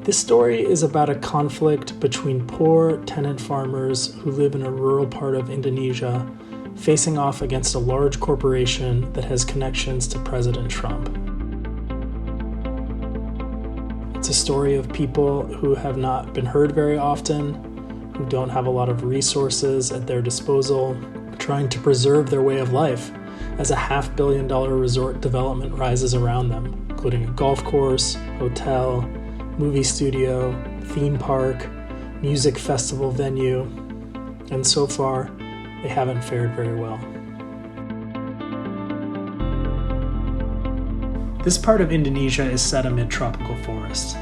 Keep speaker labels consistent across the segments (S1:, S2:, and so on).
S1: This story is about a conflict between poor tenant farmers who live in a rural part of Indonesia facing off against a large corporation that has connections to President Trump. It's a story of people who have not been heard very often, who don't have a lot of resources at their disposal, trying to preserve their way of life as a $500 million resort development rises around them, including a golf course, hotel, movie studio, theme park, music festival venue, and so far, they haven't fared very well. This part of Indonesia is set amid tropical forests.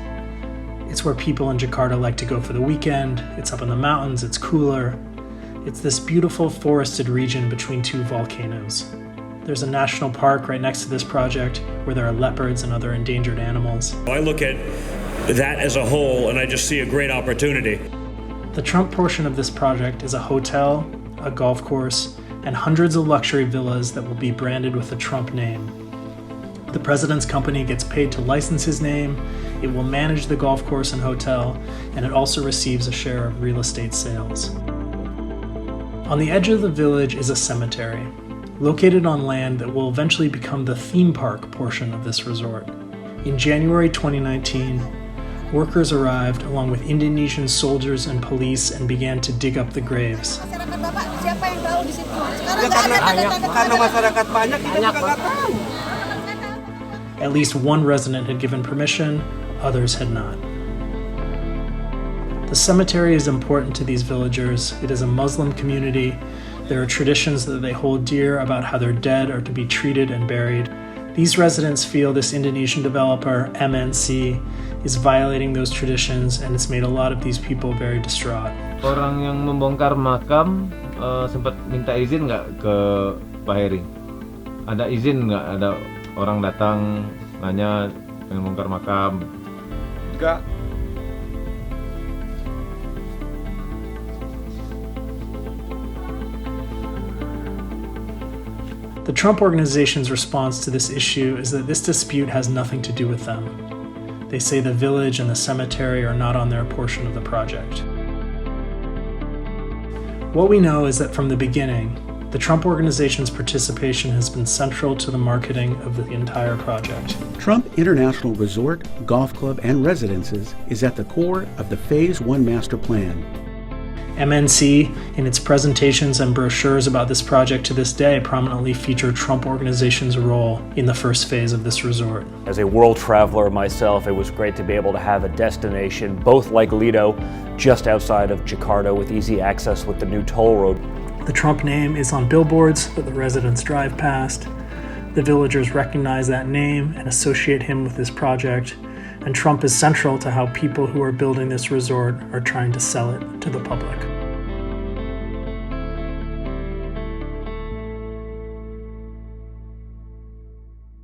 S1: It's where people in Jakarta like to go for the weekend, it's up in the mountains, it's cooler. It's this beautiful forested region between two volcanoes. There's a national park right next to this project where there are leopards and other endangered animals.
S2: I look at that as a whole and I just see a great opportunity.
S1: The Trump portion of this project is a hotel, a golf course, and hundreds of luxury villas that will be branded with the Trump name. The president's company gets paid to license his name, it will manage the golf course and hotel, and it also receives a share of real estate sales. On the edge of the village is a cemetery, located on land that will eventually become the theme park portion of this resort. In January 2019, workers arrived along with Indonesian soldiers and police and began to dig up the graves. At least one resident had given permission, others had not. The cemetery is important to these villagers. It is a Muslim community. There are traditions that they hold dear about how their dead are to be treated and buried. These residents feel this Indonesian developer, MNC, is violating those traditions, and it's made a lot of these people very distraught.
S3: Orang yang membongkar makam sempat minta izin nggak ke Pak Heri? Ada izin nggak? Ada orang datang nanya pengen bongkar makam? Enggak.
S1: The Trump organization's response to this issue is that this dispute has nothing to do with them. They say the village and the cemetery are not on their portion of the project. What we know is that from the beginning, the Trump organization's participation has been central to the marketing of the entire project.
S4: Trump International Resort, Golf Club, and Residences is at the core of the Phase 1 master plan.
S1: MNC, in its presentations and brochures about this project to this day, prominently feature Trump Organization's role in the first phase of this resort.
S5: As a world traveler myself, it was great to be able to have a destination, both like Lido, just outside of Jakarta with easy access with the new toll road.
S1: The Trump name is on billboards that the residents drive past. The villagers recognize that name and associate him with this project. And Trump is central to how people who are building this resort are trying to sell it to the public.